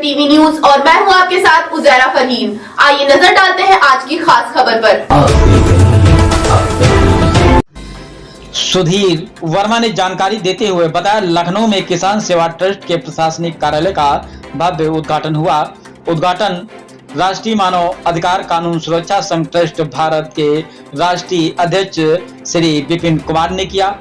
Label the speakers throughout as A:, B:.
A: TV news और मैं हूं आपके साथ उजैरा फरहीन। आइए नजर डालते हैं आज की खास खबर पर।
B: सुधीर वर्मा ने जानकारी देते हुए बताया, लखनऊ में किसान सेवा ट्रस्ट के प्रशासनिक कार्यालय का भव्य उद्घाटन हुआ। उद्घाटन राष्ट्रीय मानव अधिकार कानून सुरक्षा संघ ट्रस्ट भारत के राष्ट्रीय अध्यक्ष श्री विपिन कुमार ने किया।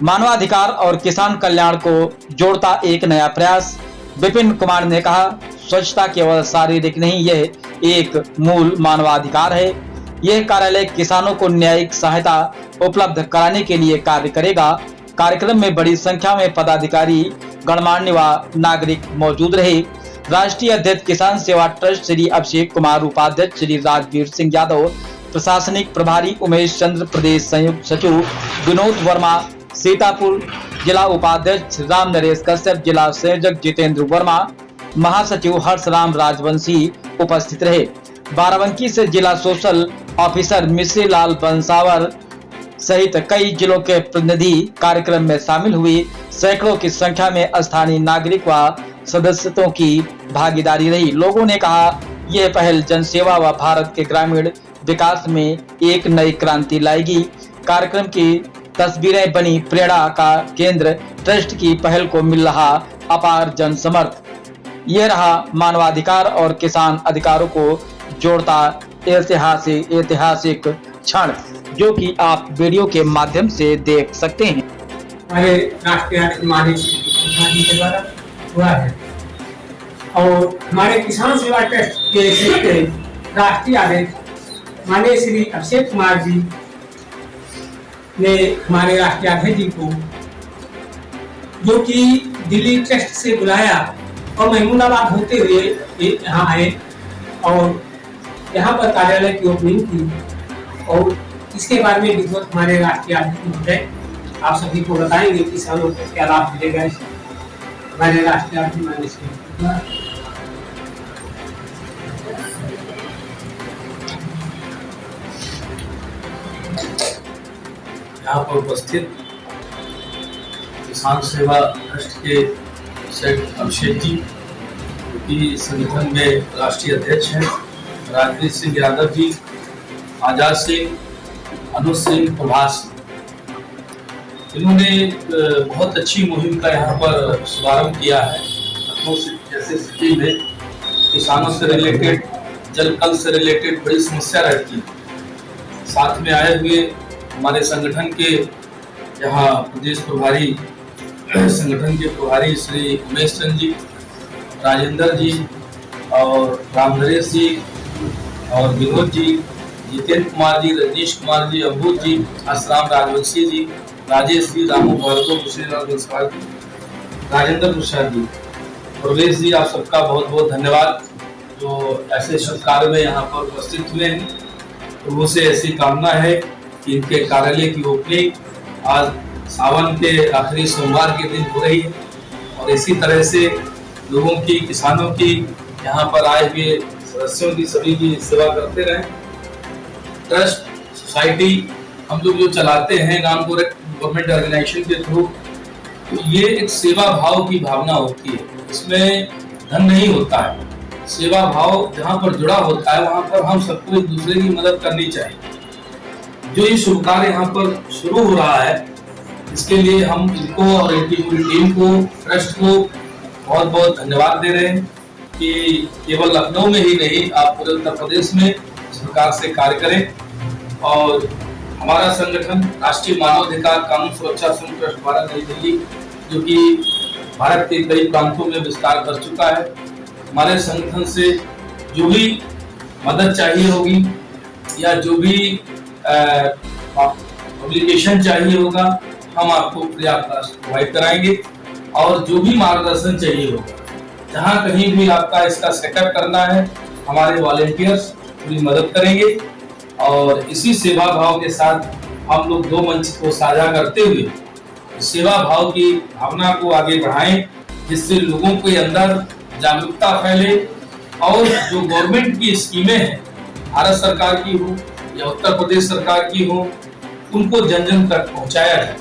B: मानवाधिकार और किसान कल्याण को जोड़ता एक नया प्रयास। विपिन कुमार ने कहा, स्वच्छता केवल शारीरिक नहीं, यह एक मूल मानवाधिकार है। यह कार्यालय किसानों को न्यायिक सहायता उपलब्ध कराने के लिए कार्य करेगा। कार्यक्रम में बड़ी संख्या में पदाधिकारी, गणमान्य व नागरिक मौजूद रहे। राष्ट्रीय अध्यक्ष किसान सेवा ट्रस्ट श्री अभिषेक कुमार, उपाध्यक्ष श्री राजवीर सिंह यादव, प्रशासनिक प्रभारी उमेश चंद्र, प्रदेश संयुक्त सचिव विनोद वर्मा, सीतापुर जिला उपाध्यक्ष राम नरेश कश्यप, जिला संयोजक जितेंद्र वर्मा, महासचिव हर्षराम राजवंशी उपस्थित रहे। बाराबंकी से जिला सोशल ऑफिसर मिश्री लाल बंसावर सहित कई जिलों के प्रतिनिधि कार्यक्रम में शामिल हुए। सैकड़ों की संख्या में स्थानीय नागरिक व सदस्यों की भागीदारी रही। लोगों ने कहा, यह पहल जनसेवा व भारत के ग्रामीण विकास में एक नई क्रांति लाएगी। कार्यक्रम की तस्वीरें बनी प्रेरणा का केंद्र, ट्रस्ट की पहल को मिल रहा अपार जन समर्थन। यह रहा मानवाधिकार और किसान अधिकारों को जोड़ता ऐतिहासिक क्षण, जो कि आप वीडियो के माध्यम से देख सकते हैं।
C: हमारे राष्ट्रीय माननीय के द्वारा हुआ है और हमारे किसान सेवा ट्रस्ट के राष्ट्रीय अध्यक्ष माननीय श्री अभिषेक कुमार जी ने हमारे राष्ट्रीय अध्यक्ष जी को, जो कि दिल्ली ट्रस्ट से बुलाया और महमूदाबाद होते हुए यहाँ आए और यहाँ पर कार्यालय की ओपनिंग की और इसके बारे में विधिवत हमारे राष्ट्रीय अध्यक्ष महोदय आप सभी को बताएंगे किसानों को क्या लाभ मिलेगा। हमारे राष्ट्रीय अध्यक्ष माननीय
D: यहाँ पर उपस्थित किसान सेवा ट्रस्ट के सेठ अभिषेक जी, जो कि संगठन में राष्ट्रीय अध्यक्ष हैं, राजवीर सिंह यादव जी, आजाद सिंह, अनुज सिंह, प्रभास, इन्होंने बहुत अच्छी मुहिम का यहाँ पर शुभारंभ किया है। लखनऊ जैसे सिटी में किसानों से रिलेटेड, जल कल से रिलेटेड बड़ी समस्या रहती है। साथ में आए हुए हमारे संगठन के यहाँ प्रदेश प्रभारी, संगठन के प्रभारी श्री उमेश चंद्र जी, राजेंद्र जी और राम नरेश जी और विनोद जी, जितेंद्र कुमार जी, रजनीश कुमार जी, अभूत जी, हर्षराम राजवंशी जी, राजेश जी, रामू भार्गव, राजेंद्र प्रसाद जी, प्रवेश जी, आप सबका बहुत बहुत धन्यवाद जो ऐसे शुभ कार्य में यहाँ पर उपस्थित हुए हैं। प्रभु से ऐसी कामना है कि इनके कार्यालय की ओपनिंग आज सावन के आखिरी सोमवार के दिन हो रही है और इसी तरह से लोगों की, किसानों की, यहाँ पर आए हुए सदस्यों की, सभी की सेवा करते रहें। ट्रस्ट सोसाइटी हम लोग जो चलाते हैं नॉन गवर्नमेंट ऑर्गेनाइजेशन के थ्रू, तो ये एक सेवा भाव की भावना होती है। इसमें धन नहीं होता है, सेवा भाव जहाँ पर जुड़ा होता है वहाँ पर हम सबको एक दूसरे की मदद करनी चाहिए। जो ये शुभ कार्य यहाँ पर शुरू हो रहा है, इसके लिए हम इनको और इनकी पूरी टीम को, ट्रस्ट को बहुत बहुत धन्यवाद दे रहे हैं कि केवल लखनऊ में ही नहीं, आप पूरे उत्तर प्रदेश में इस प्रकार से कार्य करें। और हमारा संगठन राष्ट्रीय मानवाधिकार कानून सुरक्षा संघ ट्रस्ट भारत नई दिल्ली, जो कि भारत के कई प्रांतों में विस्तार कर चुका है, हमारे संगठन से जो भी मदद चाहिए होगी या जो भी पब्लिकेशन चाहिए होगा, हम आपको पर्याप्त प्रोवाइड कराएंगे। और जो भी मार्गदर्शन चाहिए होगा, जहाँ कहीं भी आपका इसका सेटअप करना है, हमारे वॉलेंटियर्स पूरी मदद करेंगे। और इसी सेवा भाव के साथ हम लोग दो मंच को साझा करते हुए सेवा भाव की भावना को आगे बढ़ाएं, जिससे लोगों के अंदर जागरूकता फैले और जो गवर्नमेंट की स्कीमें हैं, भारत सरकार की हो या उत्तर प्रदेश सरकार की हो, उनको जन जन तक पहुंचाया जाए।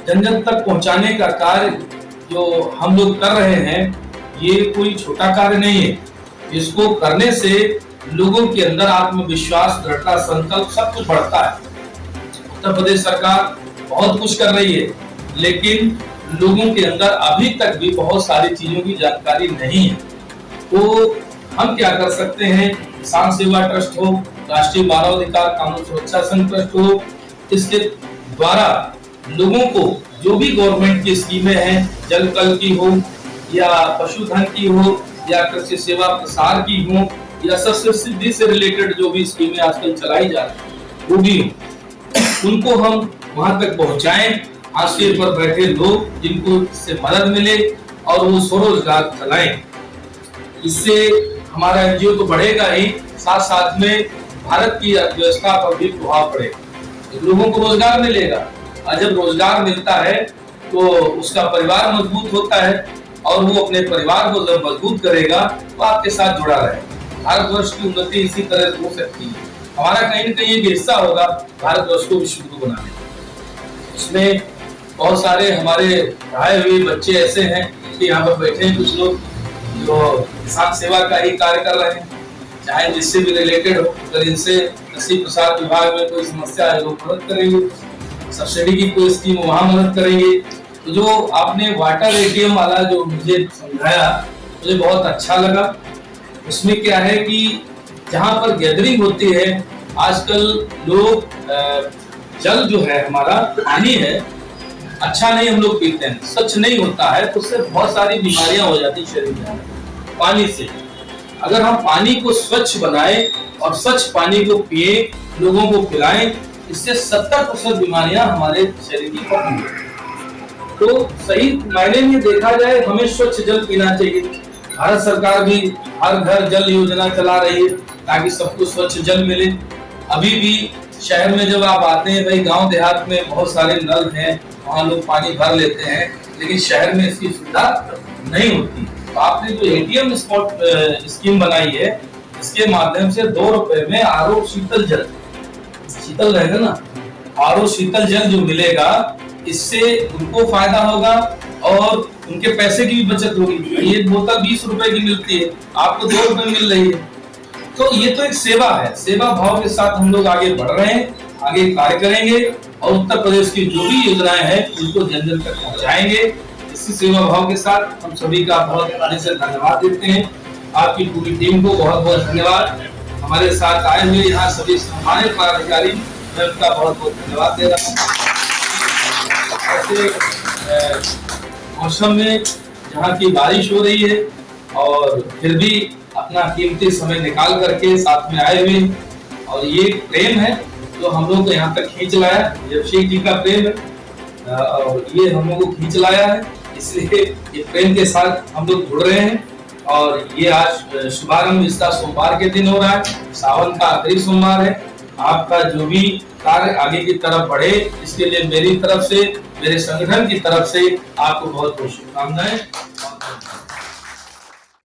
D: जन जन तक पहुंचाने का कार्य जो हम लोग कर रहे हैं, ये कोई छोटा कार्य नहीं है। इसको करने से लोगों के अंदर आत्मविश्वास, दृढ़ता, संकल्प सब कुछ बढ़ता है। उत्तर प्रदेश सरकार बहुत कुछ कर रही है, लेकिन लोगों के अंदर अभी तक भी बहुत सारी चीजों की जानकारी नहीं है। तो हम क्या कर सकते हैं, किसान सेवा ट्रस्ट हो, राष्ट्रीय मानवाधिकार कानून सुरक्षा संघ ट्रस्ट हो, इसके द्वारा लोगों को जो भी गवर्नमेंट की स्कीमें हैं, जल कल की हो या पशुधन की हो या कृषि सेवा प्रसार की हो या सब्सिडी से रिलेटेड जो भी स्कीमें आजकल चलाई जा रही है वो भी, उनको हम वहां तक पहुंचाएं। हाशिए पर बैठे लोग जिनको इससे मदद मिले और वो स्वरोजगार चलाएं। इससे हमारा एनजीओ तो बढ़ेगा ही, साथ साथ में भारत की अर्थव्यवस्था पर भी प्रभाव पड़ेगा। लोगों को रोजगार मिलेगा और जब रोजगार मिलता है तो उसका परिवार मजबूत होता है और वो अपने परिवार को जब मजबूत करेगा तो आपके साथ जुड़ा रहेगा। भारतवर्ष की उन्नति इसी तरह हो सकती है। हमारा कहीं न कहीं एक हिस्सा होगा भारतवर्ष को विश्व गुरु बनाने का। इसमें बहुत सारे हमारे पढ़ाए हुए बच्चे ऐसे हैं कि यहाँ पर बैठे हैं कुछ लोग जो किसान सेवा का ही कार्य कर रहे हैं, चाहे जिससे भी रिलेटेड हो। अगर इनसे कृषि प्रसार विभाग में कोई समस्या है वो मदद करेंगे, सब्सिडी की कोई स्कीम वहां मदद करेंगे। तो जो आपने वाटर एटीएम वाला जो मुझे समझाया मुझे बहुत अच्छा लगा। उसमें क्या है कि जहाँ पर गैदरिंग होती है, आजकल लोग जल जो है हमारा पानी है अच्छा नहीं हम लोग पीते हैं, स्वच्छ नहीं होता है, तो उससे बहुत सारी बीमारियां हो जाती शरीर में पानी से। अगर हम पानी को स्वच्छ बनाएं और स्वच्छ पानी को पिए, लोगों को पिलाएं, इससे 70% बीमारियां हमारे शरीर की कम होंगी। तो सही मायने में देखा जाए हमें स्वच्छ जल पीना चाहिए। भारत सरकार भी हर घर जल योजना चला रही है ताकि सबको स्वच्छ जल मिले। अभी भी शहर में जब आप आते हैं, भाई गांव देहात में बहुत सारे नल हैं, वहाँ लोग पानी भर लेते हैं, लेकिन शहर में इसकी सुविधा नहीं होती। तो आपने जो एटीएम स्पॉट स्कीम बनाई है, इसके माध्यम से 2 रुपए में आरओ शीतल जल, शीतल रहेगा ना, आरओ शीतल जल जो मिलेगा, इससे उनको फायदा होगा और उनके पैसे की भी बचत होगी। ये बोतल 20 रुपए की मिलती है, आपको 2 रुपए मिल रही है। तो ये तो एक सेवा है, सेवा भाव के साथ हम लोग आगे बढ़ रहे हैं, आगे कार्य करेंगे और उत्तर प्रदेश की जो भी योजनाएं हैं उनको जन जन तक पहुंचाएंगे। इसी सेवा भाव के साथ हम सभी का बहुत से धन्यवाद देते हैं। आपकी पूरी टीम को बहुत बहुत धन्यवाद। हमारे साथ आए हुए यहाँ सभी सम्मानित पदाधिकारी, मैं उनका बहुत बहुत धन्यवाद दे रहा हूँ। ऐसे मौसम में जहाँ की बारिश हो रही है और फिर भी अपना कीमती समय निकाल करके साथ में आए हुए, और ये प्रेम है जो हम लोग को यहाँ तक खींच लाया, जमशेद जी का प्रेम है और ये हम लोग को खींच लाया है, इसलिए ये प्रेम के साथ हम लोग जुड़ रहे हैं। और ये आज शुभारंभ इसका सोमवार के दिन हो रहा है, सावन का आखिरी सोमवार है। आपका जो भी कार्य आगे की तरफ बढ़े, इसके लिए मेरी तरफ से, मेरे संगठन की तरफ से आपको बहुत बहुत शुभकामनाएं।